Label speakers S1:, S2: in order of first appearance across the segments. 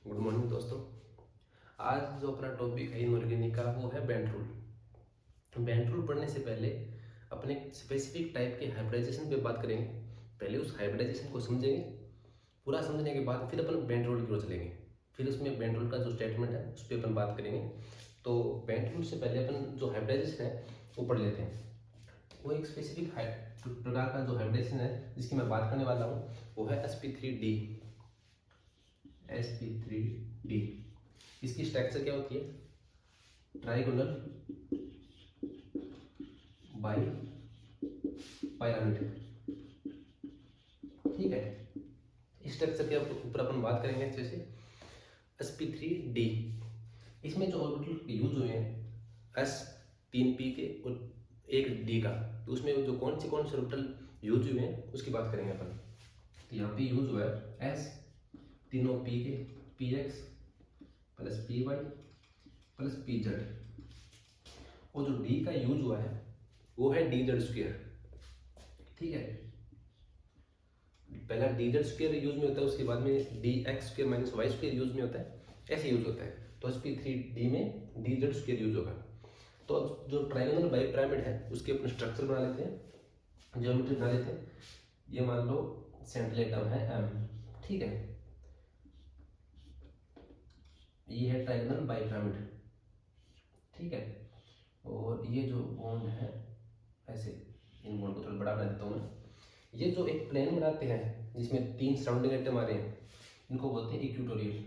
S1: Good morning दोस्तों। आज जो अपना टॉपिक है इनऑर्गेनिक का वो है बेंट रूल। बेंट रूल पढ़ने से पहले अपने स्पेसिफिक टाइप के हाइब्रिडाइजेशन पे बात करेंगे। पहले उस हाइब्रिडाइजेशन को समझेंगे, पूरा समझने के बाद फिर अपन बेंट रूल की ओर चलेंगे। फिर उसमें बेंट रूल का जो स्टेटमेंट है उस पर अपन बात करेंगे। तो बेंट रूल से पहले अपन जो हाइब्रिडाइजेशन है वो पढ़ लेते हैं। वो एक स्पेसिफिक प्रकार का जो हाइब्रिडाइजेशन है जिसकी मैं बात करने वाला हूँ वो है sp3d। sp3d इसकी स्ट्रक्चर क्या होती है? Trigonal by pyramid. ठीक है, इस स्ट्रक्चर के ऊपर अपन बात करेंगे अच्छे से। sp3d इसमें जो ऑर्बिटल यूज हुए हैं s 3p के और 1d का, तो उसमें जो कौन से ऑर्बिटल यूज हुए हैं उसकी बात करेंगे अपन। तो यहाँ पे यूज हुआ है s तीनों p के px plus py plus pz, और जो d का यूज हुआ है वो है dz स्क्वायर। ठीक है, पहला dz स्क्वायर यूज में होता है, उसके बाद में dx square minus y square use में होता है, ऐसे यूज होता है। तो sp3d में dz स्क्वायर यूज होगा। तो अब जो ट्राइगोनल बाई पिरामिड है उसके अपने स्ट्रक्चर बना लेते हैं, ज्योमेट्री बना लेते हैं। ये मान लो सेंट्रल एटम है m। ठीक है, ये है ट्राइगोनल बाई पिरामिड। ठीक है, और ये जो बॉन्ड है ऐसे, इन बॉन्ड को थोड़ा बड़ा बना देता हूँ मैं। ये जो एक प्लेन बनाते हैं जिसमें 3 सराउंडिंग एटम आ रहे हैं, इनको बोलते हैं इक्वेटोरियल।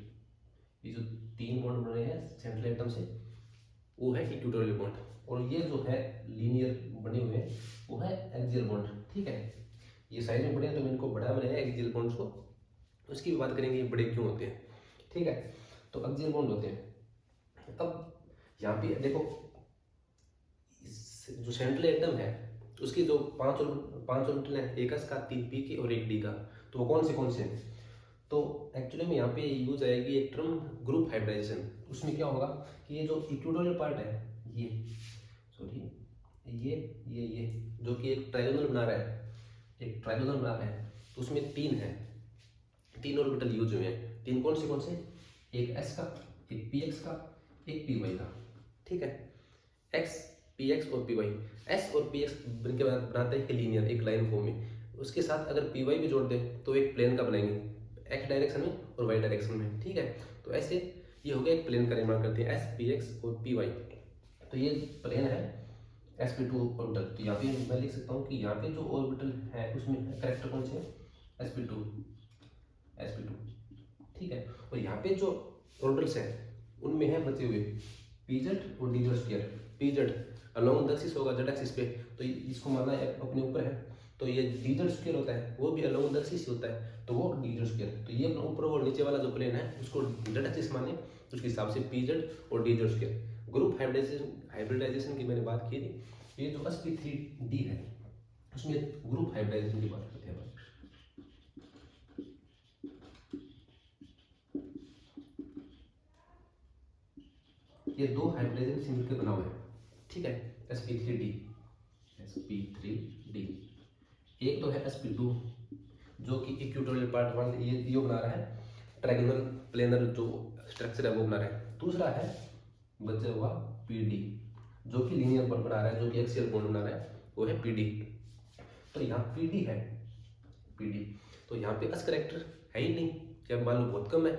S1: ये जो 3 बॉन्ड बने हैं सेंट्रल एटम से वो है इक्वेटोरियल बॉन्ड, और ये जो है लीनियर बने हुए हैं वो है एक्सियल बॉन्ड। ठीक है, ये साइज में बड़े हैं तो मैं इनको बड़ा बनाया एक्सियल बॉन्ड्स को, उसकी भी बात करेंगे ये बड़े क्यों होते हैं। ठीक है, तो एक्सियल बॉन्ड होते हैं। अब यहाँ पे देखो, जो सेंट्रल एटम है उसकी जो पांच ऑर्बिटल हैं, एक एस का, 3p की और 1d का, तो वो कौन से हैं? तो एक्चुअली में यहाँ पे यूज आएगी एक टर्म ग्रुप हाइब्रिडाइजेशन। उसमें क्या होगा कि ये जो इक्वेटोरियल पार्ट है, ये सॉरी ये जो कि एक ट्रायंगल बना रहा है, तो उसमें 3 ऑर्बिटल यूज हुए हैं। 3 कौन से? एक s का, एक px का, एक py का। ठीक है, x px और py, s और px बनके बनाते हैं लीनियर एक लाइन फॉर्म में। उसके साथ अगर py भी जोड़ दें तो एक प्लेन का बनाएंगे, x डायरेक्शन में और y डायरेक्शन में। ठीक है, तो ऐसे ये हो गया एक प्लेन का निर्माण करते हैं s px और py। तो ये प्लेन है sp2 ऑर्बिटल। तो यहाँ पे मैं लिख सकता हूँ कि यहाँ पे जो ऑर्बिटल है उसमें करेक्टर कौन से हैं? sp2। ठीक है, और यहाँ पे जो ऑर्बिटल्स हैं उनमें है बचे हुए pz और dz square. pz along the axis होगा, z एक्सिस पे, तो इसको मानना है अपने ऊपर है। तो ये dz स्क्वायर होता है, वो भी अलोंग द एक्सिस होता है, तो वो dz स्क्वायर। तो ये अपना ऊपर और नीचे वाला जो प्लेन है उसको z एक्सिस माने, उसके हिसाब से pz और dz स्क्वायर। ग्रुप हाइब्रिडाइजेशन की मैंने बात की थी। ये जो sp3d है उसमें ग्रुप हाइब्रिडाइजेशन की बात करते हैं। ये 2 हाइब्रिडाइजेशन मिलकर बना हुआ है। ठीक है, sp3d एक तो है sp2 जो कि इक्वेटोरियल पार्ट वन ये बना रहा है, ट्रायंगुलर प्लेनर जो स्ट्रक्चर है वो बना रहा है। दूसरा है बचा हुआ pd जो कि लीनियर बॉन्ड बना रहा है, जो कि एक्सियल बॉन्ड बना रहा है, वो है pd। तो यहाँ pd है, pd तो यहाँ पे s करेक्टर है ही नहीं, या मान लो बहुत कम है,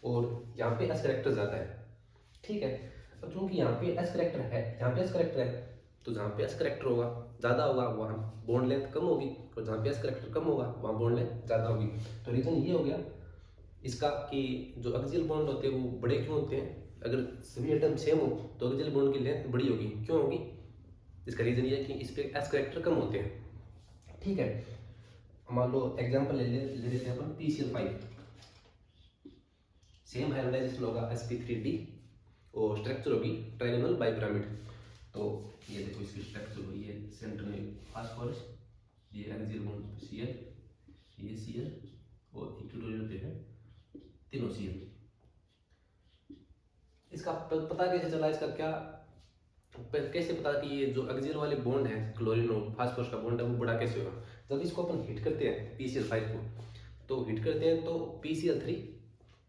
S1: और यहाँ पे s करेक्टर ज़्यादा है। ठीक है, अब चूंकि यहाँ पे s करेक्टर है, यहाँ पे s करेक्टर है, तो जहाँ पे s करेक्टर होगा ज़्यादा होगा वहाँ बॉन्ड लेंथ कम होगी, और जहाँ पे s करेक्टर कम होगा वहाँ बॉन्ड लेंथ ज़्यादा होगी। तो रीजन ये हो गया इसका कि जो एक्सियल बॉन्ड होते हैं वो बड़े क्यों होते हैं? अगर सभी एटम सेम हो तो एक्सियल बॉन्ड की लेंथ बड़ी होगी। क्यों होगी? इसका रीजन ये है कि इस पे s करेक्टर कम होते हैं। ठीक है, मान लो एग्जाम्पल ले लेते हैं अपन PCl5। सेम हाइब्रिडाइजेशन होगा sp3d और स्ट्रक्चर होगी ट्रायंगल बाई पिरामिड। तो ये देखो इसकी स्ट्रक्चर हुई है, सेंटर में फास्फोरस, ये एक्सियल बॉन्ड Cl, ये Cl, और इक्वेटोरियल पे है तीनों Cl। इसका पता कैसे चला? इसका क्या कैसे पता कि ये जो एक्सियल वाले बॉन्ड है क्लोरीन और फास्फोरस का बॉन्ड है वो बड़ा कैसे होगा? जब इसको अपन हीट करते हैं PCl5 को, तो हीट करते हैं तो PCl3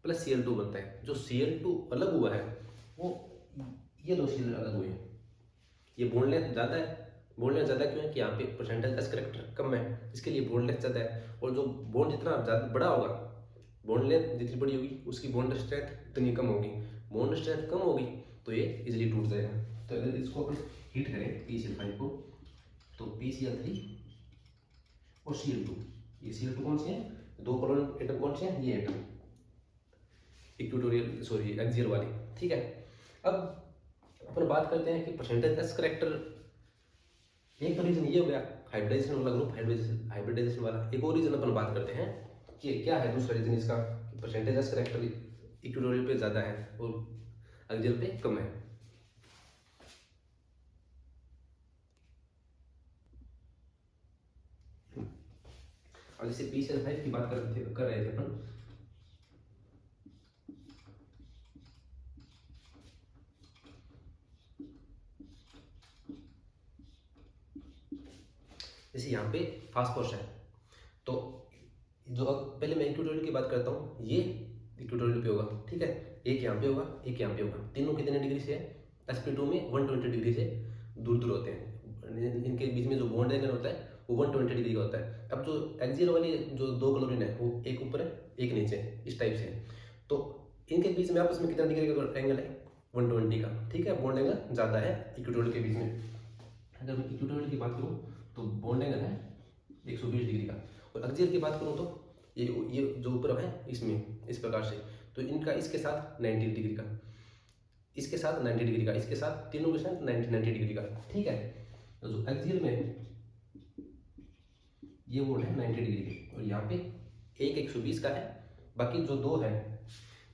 S1: प्लस Cl2 बनता है। जो Cl2 अलग हुआ है वो ये दो Cl अलग हुए हैं। ये बॉन्ड लेंथ ज़्यादा है। बॉन्ड लेंथ ज़्यादा क्यों है कि यहाँ पे परसेंटेज एस करेक्टर कम है, इसके लिए बॉन्ड लेंथ ज़्यादा है। और जो बॉन्ड जितना ज़्यादा बड़ा होगा, बॉन्ड लेंथ जितनी बड़ी होगी उसकी बॉन्ड स्ट्रेंथ उतनी कम होगी। बॉन्ड स्ट्रेंथ कम होगी तो ये इजीली टूट जाएगा। तो अगर इसको अपन हीट करें PCl5 को, तो PCl3 और Cl2, ये Cl2 कौन से हैं? दो कोलोन एटम कौन से हैं? ये एटम इक्वेटोरियल सॉरी एक्सियल वाले। ठीक है, अब अपन बात करते हैं कि परसेंटेज एस करेक्टर। एक तो रीजन ये हो गया हाइब्रिडाइजेशन वाला ग्रुप, हाइब्रिडाइजेशन वाला। एक और रीजन अपन बात करते हैं कि क्या है दूसरा रीजन इसका, परसेंटेज एस करेक्टर इक्वेटोरियल पे ज़्यादा है और एक्सियल पे कम है। और जैसे PCl5 की बात कर रहे थे अपन, जैसे यहाँ पे फास्फोरस है, तो जो पहले मैं इक्वेटोरियल की बात करता हूँ, ये इक्वेटोरियल पे होगा। ठीक है, एक यहाँ पे होगा, एक यहाँ पे होगा। तीनों कितने डिग्री से है? sp2 में 120 डिग्री से दूर दूर होते हैं। इनके बीच में जो बॉन्ड एंगल होता है वो 120 डिग्री का होता है। अब जो एक्सियल वाली जो दो क्लोरीन है वो एक ऊपर है एक नीचे है, इस टाइप से है। तो इनके बीच में आपस में कितना डिग्री का एंगल है? 120 का। ठीक है, बॉन्ड एंगल ज़्यादा है इक्वेटोरियल के बीच में। अगर मैं इक्वेटोरियल की बात करूँ तो बॉन्ड एंगल है 120 डिग्री का। और एक्सियल की बात करूँ तो ये जो ऊपर है इसमें इस प्रकार से, तो इनका इसके साथ 90 डिग्री का, इसके साथ 90 डिग्री का, इसके साथ तीनों के साथ 90 डिग्री का। ठीक है, तो जो एक्सियल में ये बोर्ड है 90 डिग्री के, और यहाँ पे एक 120 का है। बाकी जो दो है,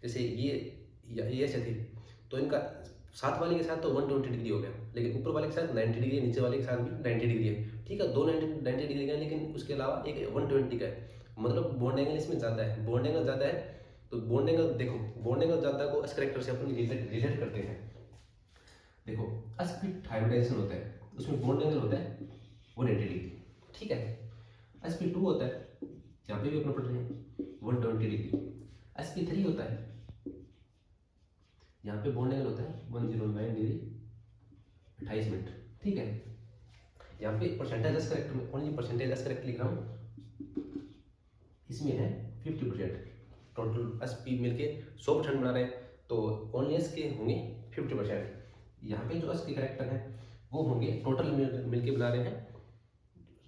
S1: जैसे ये ऐसे थे, तो इनका साथ वाले के साथ तो 120 डिग्री हो गया, लेकिन ऊपर वाले के साथ 90 डिग्री है, नीचे वाले के साथ भी 90 डिग्री है। ठीक है, दो 90 डिग्री का है, लेकिन उसके अलावा एक 120 का है। मतलब बॉन्ड एंगल इसमें ज़्यादा है। बॉन्ड एंगल ज़्यादा है तो बॉन्ड एंगल देखो, बॉन्ड एंगल ज़्यादा को एस करैक्टर से अपन रिलेट करते हैं। देखो स्प्लिट हाइब्रिडाइजेशन होता है, उसमें बॉन्ड एंगल होता है 180 डिग्री। ठीक है, sp2 होता है, यहाँ पे भी अपना पढ़ रहे हैं 120 डिग्री। sp3 होता है, यहाँ पे बॉन्ड एंगल होता है 109 डिग्री 28 मिनट। ठीक है, यहाँ पे परसेंटेज एस करेक्ट में ओनली परसेंटेज एस करेक्ट लिख रहा हूँ, इसमें है 50%। टोटल sp मिलके 100% बना रहे हैं, तो ओनली एस के होंगे 50%। यहाँ पे जो एस के करेक्टर हैं वो होंगे टोटल मिलके बना रहे हैं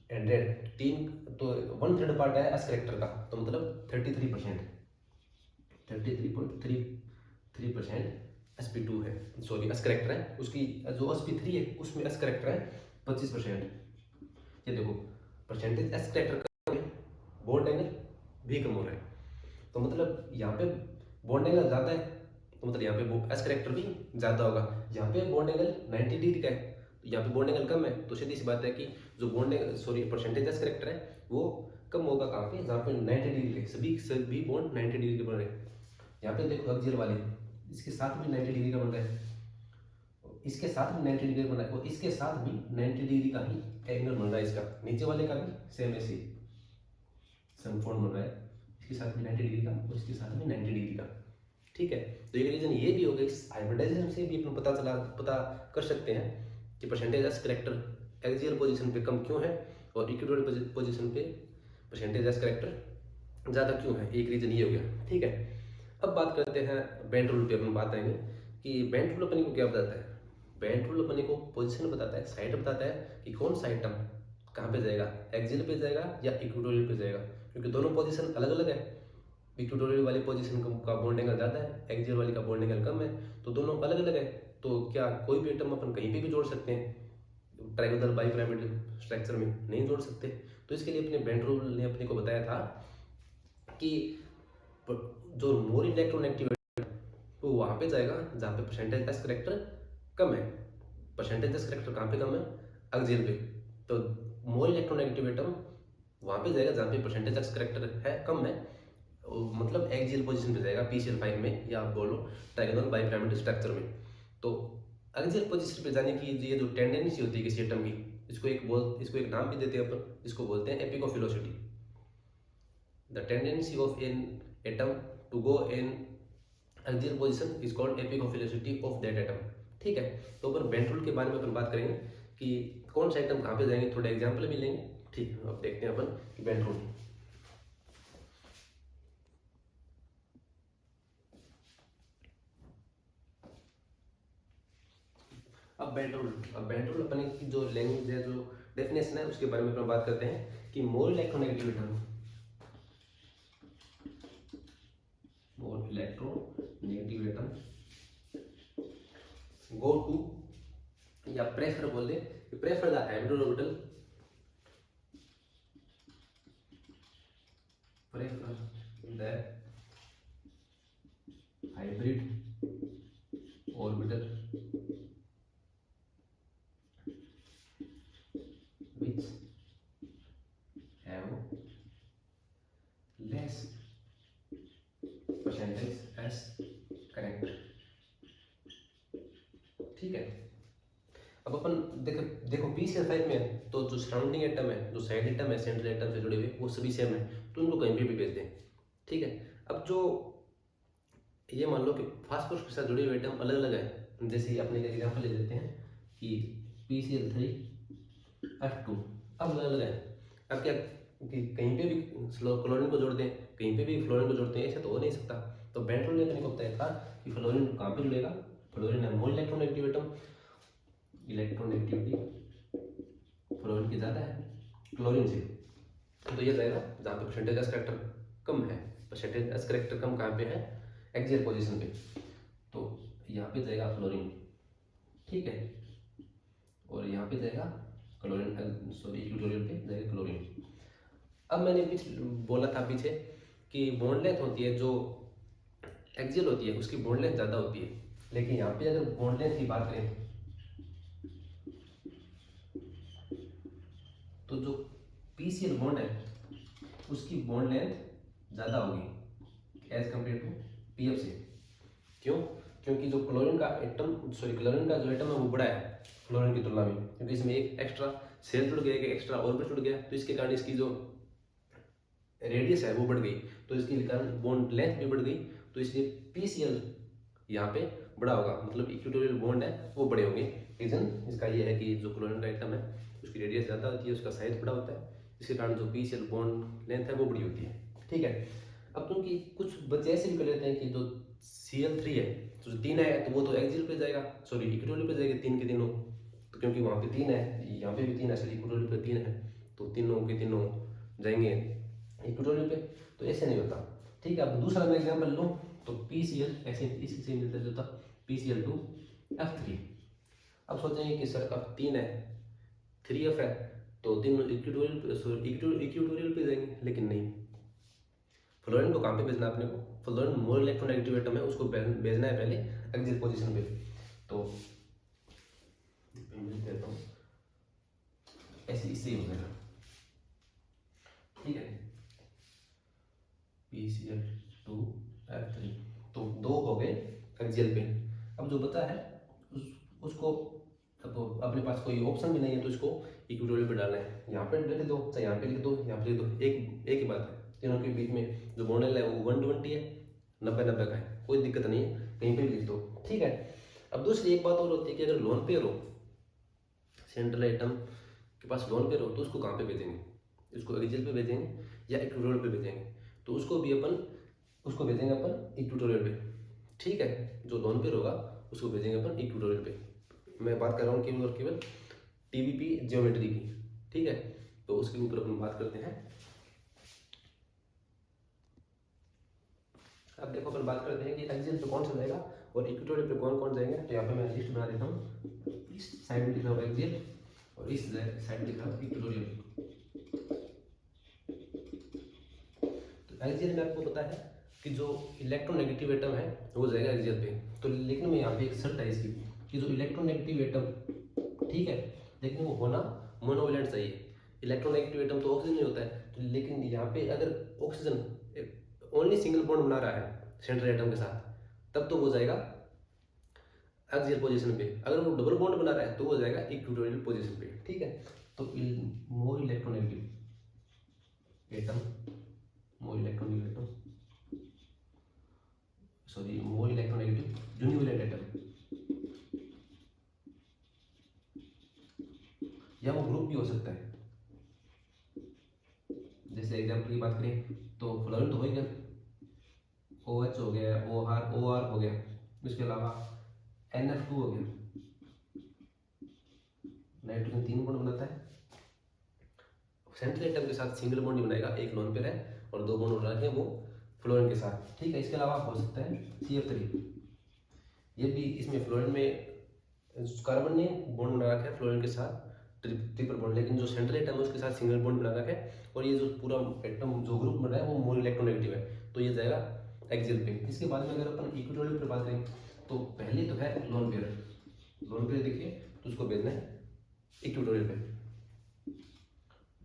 S1: 100। तीन तो 1/3 पार्ट है एस करेक्टर का, तो मतलब 33%, 33.33% sp2 है, सॉरी एस करेक्टर है। उसकी जो sp3 है उसमें एस करेक्टर है 25%। ये देखो परसेंटेज एस करेक्टर कम है, बॉन्ड एंगल भी कम हो रहा है, तो मतलब यहाँ पे बॉन्ड एंगल ज़्यादा है, तो मतलब यहाँ पे एस करेक्टर भी ज़्यादा होगा। यहाँ पे बॉन्ड एंगल 90 डिग्री का है, तो यहाँ पे बॉन्ड एंगल कम है, तो सीधी सी बात है कि जो bond angle sorry percentage S character है वो कम होगा कहाँ पे? जहाँ पे 90 डिग्री के सभी बॉन्ड 90 डिग्री के बन रहे हैं। यहाँ पे देखो एक्सियल वाले, इसके साथ भी 90 डिग्री का बन रहा है, इसके साथ भी 90 डिग्री का बन रहा है, और इसके साथ भी 90 डिग्री का ही एंगल बन रहा है। इसका नीचे वाले का भी सेम ऐसे समकोण बन रहा है, इसके साथ भी 90 डिग्री का और इसके साथ भी 90 डिग्री का। ठीक है, तो एक रीजन ये भी हो गया, इस हाइब्रिडाइजेशन से भी अपन पता कर सकते हैं कि percentage S character axial position पे कम क्यों है और इक्वेटोरियल पोजीशन पे परसेंटेज एस करेक्टर ज़्यादा क्यों है। एक रीजन ये हो गया। ठीक है, अब बात करते हैं बेंड रूल पे। अपन बात आएंगे कि बेंड रूल अपने को क्या बताता है। बेंड रूल अपने को पोजीशन बताता है, साइड बताता है कि कौन सा आइटम कहाँ पे जाएगा, एक्सियल पे जाएगा या इक्वेटोरियल पे जाएगा, क्योंकि दोनों पोजीशन अलग अलग है। इक्वेटोरियल वाली पोजीशन का बॉन्ड एंगल ज़्यादा है, एक्सियल वाली का बॉन्ड एंगल कम है, तो दोनों अलग अलग है। तो क्या कोई भी आइटम अपन कहीं पे भी जोड़ सकते हैं? ट्राइगोनल बाइपिरामिडल स्ट्रक्चर में नहीं जोड़ सकते। तो इसके लिए अपने बेंड रूल ने अपने को बताया था कि जो मोर इलेक्ट्रोनेगेटिविटी वो वहाँ पे जाएगा जहाँ पे परसेंटेज एस करेक्टर कम है। परसेंटेज एस करेक्टर कहाँ पे कम है? एक्सियल पे। तो मोर इलेक्ट्रोनेगेटिव एटम वहाँ पे जाएगा जहाँ पे परसेंटेज एस करेक्टर है कम है, मतलब एक्सियल पोजीशन पे जाएगा PCl5 में, या आप बोलो ट्राइगोनल बाइपिरामिडल स्ट्रक्चर में। तो एक्सियल पोजीशन पे जाने की ये जो टेंडेंसी होती है किसी एटम की, इसको एक नाम भी देते हैं अपन, इसको बोलते हैं एपिको velocity. The tendency of an atom to go in axial position is called epic of velocity of that atom. ठीक है, तो अपन बेंड रूल के बारे में अपन बात करेंगे कि कौन सा एटम कहाँ पे जाएंगे, थोड़ा एग्जाम्पल भी लेंगे। ठीक है, अब देखते हैं अपन कि बेंड रूल। अब बेंड रूल अपने की जो लैंग्वेज है, जो डेफिनेशन है, उसके बारे में अपन बात करते हैं कि more electronegative atom, more electronegative atom go to, या प्रेफर बोल दे, prefer the hybrid orbital, prefer the hybrid orbital which have less percentage as correct. ठीक है, अब अपन देखो पीसीएल5 में तो जो सराउंडिंग एटम है, जो साइड एटम है, सेंट्रल एटम से जुड़े हुए, वो सभी सेम है, तो उनको कहीं भी भेज दें। ठीक है, अब जो ये मान लो कि फास्फोरस के साथ जुड़े हुए एटम अलग अलग है, जैसे अपने एक एग्जाम्पल ले लेते हैं कि PCl3F2 अब अलग अलग है। अब क्या कि कहीं पे भी क्लोरीन को जोड़ दें, कहीं पे भी फ्लोरीन को जोड़ते हैं, ऐसा तो हो नहीं सकता। तो बेंड रूल ने अपने को बताया था कि फ्लोरीन कहाँ पे जुड़ेगा, फ्लोरीन है मोर इलेक्ट्रोनेगेटिव एटम, इलेक्ट्रोनेगेटिविटी फ्लोरीन की ज़्यादा है क्लोरीन से, तो ये जाएगा जहाँ पे परसेंटेज एस करेक्टर कम है। परसेंटेज एस करेक्टर कम कहाँ पे है, एक्सियल पोजीशन पे, तो यहाँ पे जाएगा फ्लोरीन। ठीक है, और यहाँ पे जाएगा क्लोरीन, सॉरी इक्विटोरियल पे जाएगा क्लोरीन। अब मैंने बोला था पीछे कि बॉन्ड लेंथ होती है जो एक्सियल होती है, उसकी बॉन्ड लेंथ ज़्यादा होती है, लेकिन यहाँ पे अगर बॉन्ड लेंथ की बात करें तो जो पीसीएल बॉन्ड है उसकी बॉन्ड लेंथ ज़्यादा होगी एज कम्पेयर टू पीएफ से। क्यों? क्योंकि जो क्लोरीन का एटम, सॉरी क्लोरीन का जो एटम है वो बड़ा है फ्लोरीन की तुलना में, क्योंकि इसमें एक एक्स्ट्रा सेल जुड़ गया, एक एक्स्ट्रा ऑर्बिट जुड़ गया, तो इसके कारण इसकी जो रेडियस है वो बढ़ गई, तो इसके कारण बॉन्ड लेंथ भी बढ़ गई, तो इसलिए पीसीएल यहाँ पे बड़ा होगा, मतलब इक्विटोरियल बॉन्ड है वो बड़े होंगे। रीजन इसका ये है कि जो क्लोरीन का एटम है उसकी रेडियस ज़्यादा होती है, उसका साइज बड़ा होता है, इसके कारण जो पीसीएल बॉन्ड लेंथ है वो बड़ी होती है। ठीक है, अब क्योंकि कुछ बच्चे ऐसे भी कर लेते हैं कि जो Cl3 है, तो जो 3 है तो वो तो एक्सियल पे जाएगा, सॉरी इक्विटोरियल पे जाएगा, 3 के तीनों, तो क्योंकि वहाँ पे 3 है, यहाँ पे भी 3 है, सॉरी इक्विटोरियल पे 3 है, तो तीनों के तीनों जाएंगे इक्विटोरियल पे, तो ऐसे नहीं होता। ठीक है, अब दूसरा मैं एग्जाम्पल लूँ तो PCl ऐसे इसी से मिलता जुलता PCl2F3। अब सोचेंगे कि सर अब 3 है 3F है तो तीनों इक्विटोरियल पे जाएंगे, लेकिन नहीं, फ्लोरीन को कहाँ पे भेजना है अपने को, फ्लोरीन मोर इलेक्ट्रोनेगेटिव एटम है, उसको भेजना है पहले एक्सियल पोजीशन पे, तो देता हूँ ऐसे इससे ही हो जाएगा। ठीक है, PCl2F3 तो 2 हो गए एक्सियल पे। अब जो बचा है उसको, अब अपने पास कोई ऑप्शन भी नहीं है तो इसको इक्विटोरियल पे डालना है, यहाँ पे लिख दो चाहे यहाँ पे लिख दो, यहाँ पे लिख दो, एक ही बात है, तीनों के बीच में जो बॉन्ड है वो 120 है, 90-90 का है, कोई दिक्कत नहीं है, कहीं पे भी लिख दो। ठीक है, अब दूसरी एक बात और होती है कि अगर लोन पेयर हो, सेंट्रल आइटम के पास लोन पेयर हो, तो उसको कहाँ पे भेजेंगे, इसको एक्सियल पे भेजेंगे या इक्विटोरियल पे भेजेंगे, तो उसको भेजेंगे अपन इक्विटोरियल पे। ठीक है, जो लोन पेयर होगा उसको भेजेंगे अपन इक्विटोरियल पे। मैं बात कर रहा हूँ केवल और केवल टीबीपी ज्योमेट्री की। ठीक है, तो उसके ऊपर अपन बात करते हैं। अब देखो अपन बात करते हैं कि एक्सियल पे कौन सा जाएगा और इक्विटोरियल पे कौन कौन जाएंगे, तो यहाँ पे मैं लिस्ट बना देता हूँ। इस साइड में लिख रहा हूँ एक्सियल और इस साइड में लिख रहा हूँ इक्विटोरियल। तो एक्सियल में आपको पता है कि जो इलेक्ट्रोनेगेटिव एटम है वो जाएगा एक्सियल पे, तो लेकिन मैं यहाँ पे एक शर्त है इसकी कि जो इलेक्ट्रोनेगेटिव एटम, ठीक है, लेकिन वो होना मोनोवैलेंट चाहिए। इलेक्ट्रोनेगेटिव एटम तो ऑक्सीजन नहीं होता है, तो लेकिन यहाँ पे अगर ऑक्सीजन ओनली सिंगल बॉन्ड बना रहा है सेंट्रल एटम के साथ, तब तो वो जाएगा एक्सियल पोजीशन पे, अगर वो डबल बॉन्ड बना रहा है तो वो जाएगा इक्विटोरियल पोजीशन पे। ठीक है, तो more electronegative atom, more electronegative atom, sorry more बात करें तो फ्लोरीन तो हो ही गया, OH हो गया, OR हो गया, इसके अलावा NF2 हो गया, नाइट्रोजन 3 बॉन्ड बनाता है। सेंट्रल एटम के साथ सिंगल बॉन्ड ही बनाएगा, एक लोन पेयर है और 2 बॉन्ड बना रखे हैं वो फ्लोरीन के साथ, ठीक है। इसके अलावा हो सकता है CF3, ये भी इसमें फ्लोरीन में कार्बन ने बॉन्ड बना रखा है फ्लोरीन के साथ ट्रिपल बॉन्ड, लेकिन जो सेंट्रल एटम है उसके साथ सिंगल बॉन्ड बना रखा है और ये जो पूरा एटम जो ग्रुप बना है वो मोर इलेक्ट्रोनेगेटिव है, तो ये जाएगा एक्सियल पे। इसके बाद में अगर अपन इक्विटोरियल पर बात करें तो पहले तो है लोन पेयर, लोन पेयर देखिए तो उसको भेजना है इक्विटोरियल पे,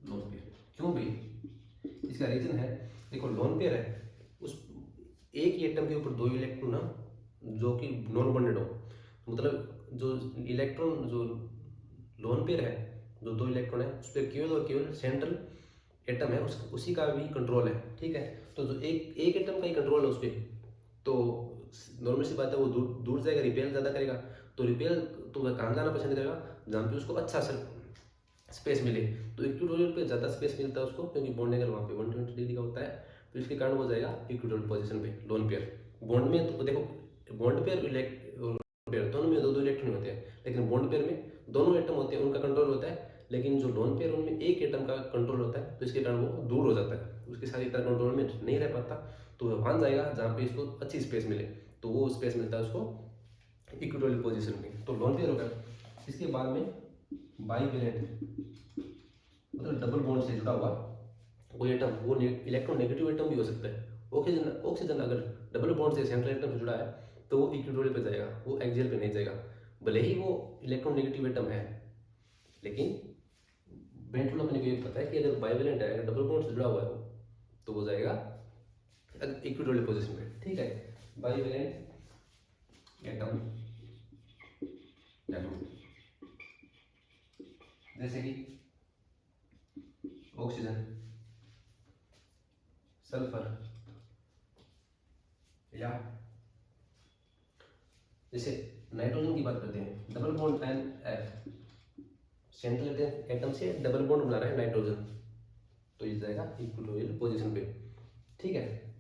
S1: लोन पेयर क्यों भाई, इसका रीजन है देखो लोन पेयर है उस एक ही एटम के ऊपर 2 इलेक्ट्रॉन ना जो कि नॉन बॉन्डेड हो, मतलब जो इलेक्ट्रॉन जो लोन पेयर है जो 2 इलेक्ट्रॉन है उस पर केवल और केवल सेंट्रल एटम है उसी का भी कंट्रोल है, ठीक है। तो जो एक एटम का ही कंट्रोल है उस पर, तो नॉर्मल सी बात है वो दूर दूर जाएगा, रिपेल ज़्यादा करेगा, तो रिपेल तो वह कहाँ जाना पसंद करेगा जहाँ पे उसको अच्छा स्पेस मिले, तो इक्विटोरियल पे ज़्यादा स्पेस मिलता है उसको क्योंकि बॉन्ड एंगल वहाँ पे 120 डिग्री का होता है, तो इसके कारण वो जाएगा इक्विटोरियल पोजीशन पे लोन पेयर। बॉन्ड में तो देखो बॉन्ड पेयर पेयर दोनों में 2 इलेक्ट्रॉन होते हैं, लेकिन बॉन्ड पेयर में दोनों एटम होते हैं उनका कंट्रोल होता है, लेकिन जो लोन पेयर उनमें एक एटम का कंट्रोल होता है, तो इसके कारण वो दूर हो जाता है, उसके साथ इतना कंट्रोल में नहीं रह पाता, तो वह वहाँ जाएगा जहाँ पे इसको अच्छी स्पेस मिले, तो वो स्पेस मिलता है उसको इक्विटोरियल पोजीशन में, तो लोन पेयर होगा। इसके बाद में बाईवेलेंट मतलब डबल बॉन्ड से जुड़ा हुआ कोई एटम, वो इलेक्ट्रॉन नेगेटिव एटम भी हो सकता है। ऑक्सीजन अगर डबल बॉन्ड से सेंट्रल एटम से जुड़ा है तो वो इक्विटोरियल पे जाएगा, वो एक्सियल पे नहीं जाएगा, भले ही वो इलेक्ट्रॉन नेगेटिव एटम है, लेकिन बेंटल अपने को ये पता है कि अगर बाईवेलेंट है, अगर डबल बॉन्ड से जुड़ा हुआ है तो वो जाएगा इक्विटोरियल पोजीशन पे, ठीक है। बाईवेलेंट एटम जैसे कि ऑक्सीजन, सल्फर, या जैसे नाइट्रोजन की बात करते हैं, double bond NF, central atom से डबल बॉन्ड बना रहा है नाइट्रोजन, तो ये जाएगा इक्विटोरियल पोजीशन पे, ठीक है।